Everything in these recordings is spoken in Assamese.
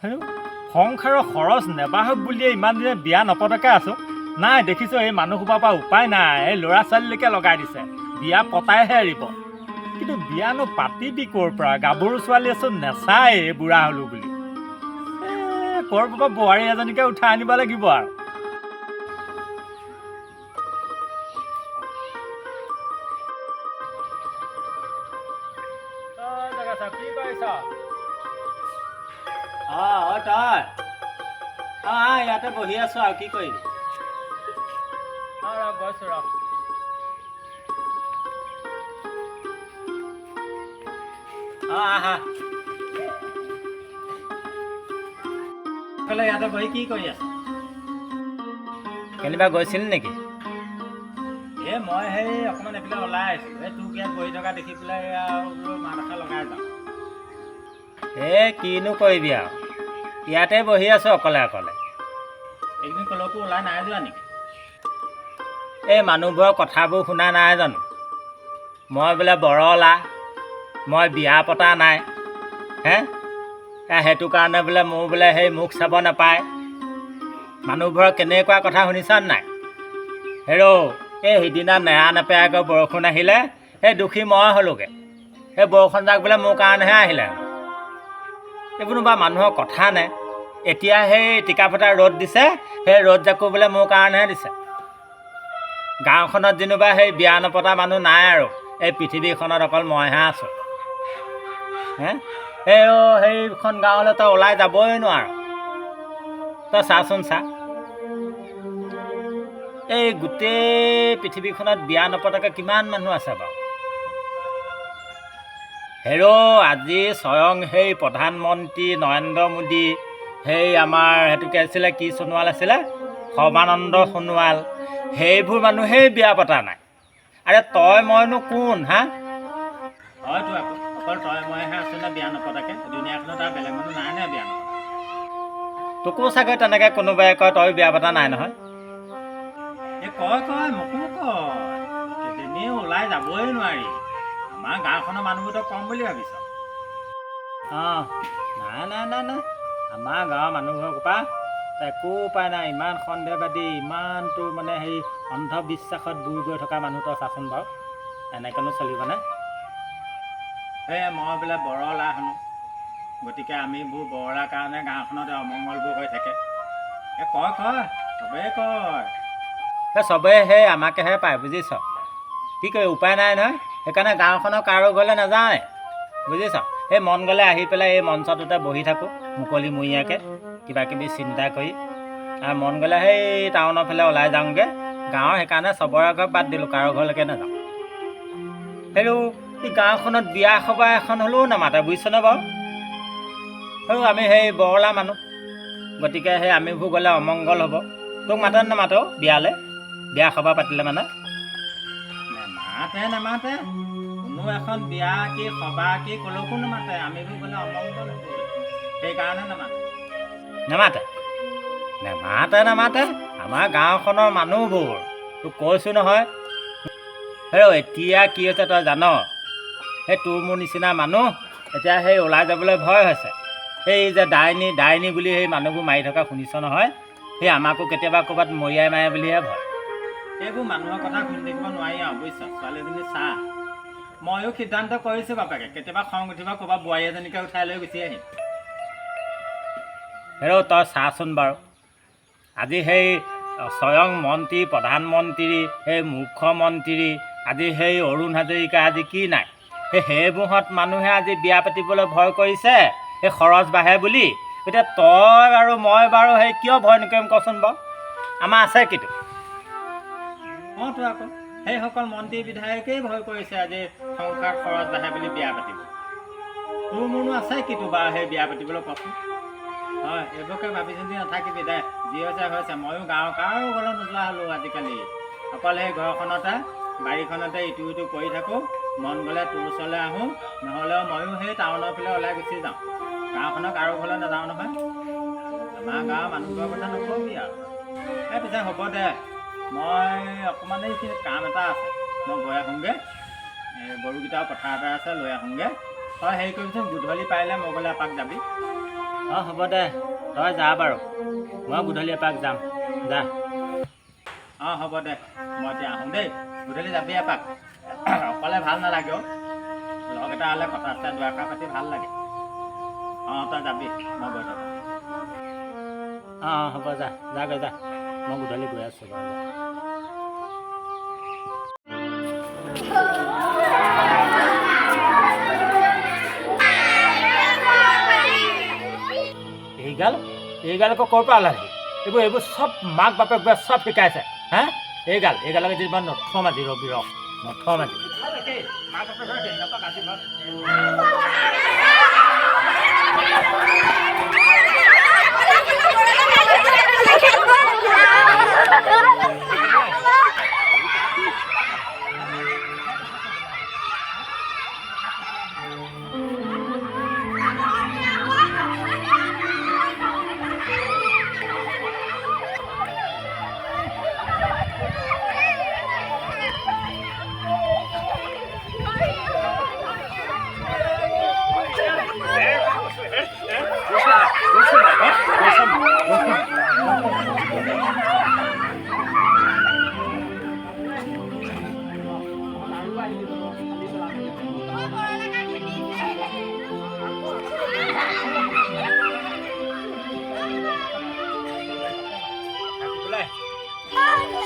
সংসাৰৰ খৰচ নেবাহক বুলিয়ে ইমান দিনে বিয়া নপতাকে আছোঁ। নাই দেখিছোঁ এই মানুহসোপাৰ পৰা উপায় নাই, এই ল'ৰা ছোৱালীলৈকে লগাই দিছে, বিয়া পতাইহে এৰিব। কিন্তু বিয়ানো পাতিবি ক'ৰ পৰা? গাভৰু ছোৱালী আছোঁ নেচাই বুঢ়া হ'লোঁ বুলি। ক'ৰ পৰা বোৱাৰী এজনীকে উঠাই আনিব লাগিব আৰু। কি কৰিছ? তই ইয়াতে বহি আছো আৰু কি কৰিবি? গৈছো ৰ। আহা ইয়াতে বহি কি কৰি আছ? কেনিবা গৈছিল নেকি? মই সেই অকণমান এইফালে ওলাই আহিছোঁ। তোক ইয়াত বহি থকা দেখি পেলাই বোলো মাত এষাৰ লগাই যাওঁ। কিনো কৰিবি আৰু, ইয়াতে বহি আছো অকলে অকলে। এইখিনি কলৈকো ওলাই নাই যোৱা নেকি? এই মানুহবোৰৰ কথাবোৰ শুনা নাই জানো? মই বোলে বৰলা, মই বিয়া পতা নাই, সেইটো কাৰণে বোলে মোৰ বোলে সেই মুখ চাব নাপায়। মানুহবোৰৰ কেনেকুৱা কথা শুনিছ নাই? সিদিনা নেৰা নেপেৰাকৈ বৰষুণ আহিলে, সেই দুখী মই হ'লোগৈ। সেই বৰষুণজাক বোলে মোৰ কাৰণেহে আহিলে। এইবোৰ বা মানুহৰ কথা নে? এতিয়া সেই টিকাফটা ৰ'দ দিছে, সেই ৰ'দজাকো বোলে মোৰ কাৰণেহে দিছে। গাঁওখনত যেনিবা সেই বিয়া নপতা মানুহ নাই আৰু, এই পৃথিৱীখনত অকল মইহে আছোঁ। সেইখন গাঁৱলৈ তই ওলাই যাবই নোৱাৰ। তই চাচোন চা, এই গোটেই পৃথিৱীখনত বিয়া নপতাকৈ কিমান মানুহ আছে বাৰু? আজি স্বয়ং সেই প্ৰধানমন্ত্ৰী নৰেন্দ্ৰ মোদী, সেই আমাৰ সেইটোকে আছিলে কি সোণোৱাল আছিলে, সৰ্বানন্দ সোণোৱাল, সেইবোৰ মানুহেই বিয়া পতা নাই। আৰে তই মইনো কোন? হয়তো আকৌ অকল তই মইহে আছোঁ নে বিয়া নপতাকে? দুনীয়াখনত আৰু বেলেগ মানুহ নাই নে বিয়া নপতা? তোকো চাগৈ তেনেকৈ কোনোবাই কয় তই বিয়া পতা নাই নহয়? কয় মোকো কয়, কেইদিনেই ওলাই যাবই নোৱাৰি। আমাৰ গাঁওখনৰ মানুহবোৰ তই কম বুলি ভাবিছ? নাই, আমাৰ গাঁৱৰ মানুহবোৰৰ পৰা একো উপায় নাই। ইমান সন্দেহবাদী, ইমান তোৰ মানে সেই অন্ধবিশ্বাসত বুৰ গৈ থকা মানুহ তই চাচোন বাৰু, এনেকৈনো চলিবনে? মই বোলে বৰলা শুনো, গতিকে আমিবোৰ বৰলাৰ কাৰণে গাঁওখনতে অমংগলবোৰ হৈ থাকে। কয় চবেই কয়। চবেই সেই আমাকেহে পায়, বুজিছ? কি কৰি উপায় নাই নহয়। সেইকাৰণে গাঁওখনৰ কাৰো ঘৰলৈ নাযাওঁৱে, বুজিছ? সেই মন গ'লে আহি পেলাই এই মঞ্চটোতে বহি থাকোঁ মুকলিমূৰীয়াকৈ, কিবা কিবি চিন্তা কৰি। আৰু মন গ'লে সেই টাউনৰ ফালে ওলাই যাওঁগৈ। গাঁৱৰ সেইকাৰণে চবৰে ঘৰত বাদ দিলোঁ, কাৰো ঘৰলৈকে নাযাওঁ। এই গাঁওখনত বিয়া সবাহ এখন হ'লেও নামাতে, বুজিছনে বাৰু? আমি সেই বৰলা মানুহ, গতিকে সেই আমিবোৰ গ'লে অমংগল হ'ব। তোক মাতে নামাতে বিয়ালৈ? বিয়া সবাহ পাতিলে মানে নেমাতে। কোনো এখন বিয়া কি সবাহ কি ক'লৈকো নামাতে। আমিবোৰ গ'লে অমংগল হ'ব, সেইকাৰণে নেমাতে। আমাৰ গাঁওখনৰ মানুহবোৰ তোক কৈছোঁ নহয়। এতিয়া কি হৈছে তই জান? সেই তোৰ মোৰ নিচিনা মানুহ এতিয়া সেই ওলাই যাবলৈ ভয় হৈছে। সেই যে ডাইনী বুলি সেই মানুহবোৰ মাৰি থকা শুনিছ নহয়? সেই আমাকো কেতিয়াবা ক'ৰবাত মৰিয়াই মাৰে বুলিহে ভয়। সেইবোৰ মানুহৰ কথা শুনি থাকিব নোৱাৰি আৰু, বুজিছ? ছোৱালীজনী চা, ময়ো সিদ্ধান্ত কৰিছোঁ বাপেকে, কেতিয়াবা খং উঠিব ক'ৰবাত বোৱাৰী এজনীকে উঠাই লৈ গুচি আহিম। তই চাচোন বাৰু, আজি সেই স্বয়ং মন্ত্ৰী, প্ৰধানমন্ত্ৰী, সেই মুখ্যমন্ত্ৰী, আজি সেই অৰুণ হাজৰিকা আজি কি নাই? সেইবোৰত মানুহে আজি বিয়া পাতিবলৈ ভয় কৰিছে, সেই খৰচ বাঢ়ে বুলি। এতিয়া তই আৰু মই বাৰু সেই কিয় ভয় নকৰিম কচোন বাৰু? আমাৰ আছে কিটো? তই আকৌ সেইসকল মন্ত্ৰী বিধায়কেই ভয় কৰিছে আজি সংসাৰ খৰচ বাঢ়ে বুলি বিয়া পাতিব। তোৰ মোৰনো আছে কিটো বাৰু সেই বিয়া পাতিবলৈ কচোন? হয়, এইবোৰকে ভাবি চিন্তি নাথাকিবি দে, যি হৈছে। ময়ো গাঁৱৰ কাৰো ঘৰত নোযোৱা হ'লোঁ আজিকালি। অকল সেই ঘৰখনতে বাৰীখনতে ইটো সিটো কৰি থাকোঁ। মন গ'লে তোৰ ওচৰলৈ আহোঁ, নহ'লেও ময়ো সেই টাউনৰ ফালে ওলাই গুচি যাওঁ। গাঁওখনৰ কাৰো ঘৰলৈ নাযাওঁ নহয়। আমাৰ গাঁৱৰ মানুহবোৰৰ কথা নকবি আৰু। পিছে হ'ব দে, মই অকণমান এইখিনি কাম এটা আছে, মই গৈ আহোঁগৈ। গৰুকেইটাও পথাৰ এটা আছে, লৈ আহোঁগৈ। তই হেৰি কৰিবিচোন, গধূলি পাৰিলে মই গ'লে এপাক যাবি। অঁ হ'ব দে তই যা বাৰু মই গধূলি এপাক যাম যা অঁ হ'ব দে মই এতিয়া আহোঁ দেই গধূলি যাবি এপাক অকলে ভাল নালাগে অ' লগ এটা হ'লে কথা চথা দুআষাৰ পাতি ভাল লাগে অঁ তই যাবি মই গৈ থাকোঁ অঁ হ'ব যা যাগৈ যা মই গধূলি গৈ আছোঁ বাৰু যা এইগালকো ক'ৰ পৰা ওলালি এইবোৰ চব মাক বাপেক চব শিকাইছে হা এইগালকে যিমান নথমাজি ৰবি ৰ নথমাজি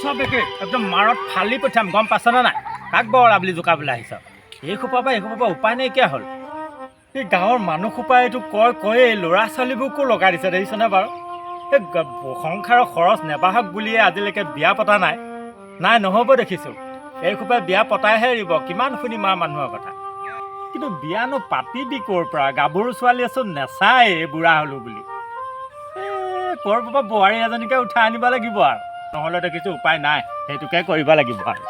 চব একে একদম মাৰত ফালি পঠিয়াম গম পাইছনে নাই কাক বৰা বুলি জোকাবলৈ আহিছ এই সোপা পৰা উপায় নাইকিয়া হ'ল এই গাঁৱৰ মানুহ সোপাই এইটো কয় এই ল'ৰা ছোৱালীবোৰকো লগাই দিছে দেখিছনে বাৰু এই সংসাৰৰ খৰচ নেবাহক বুলিয়ে আজিলৈকে বিয়া পতা নাই নহ'ব দেখিছোঁ এই সোপাই বিয়া পতাইহে এৰিব কিমান শুনিম আৰু মানুহৰ কথা কিন্তু বিয়ানো পাতিবি ক'ৰ পৰা গাভৰু ছোৱালীয়েচোন নেচায় এই বুঢ়া হ'লো বুলি ক'ৰ পৰা বোৱাৰী এজনীকে উঠাই আনিব লাগিব আৰু নহ'লে দেখিছোঁ উপায় নাই সেইটোকে কৰিব লাগিব আৰু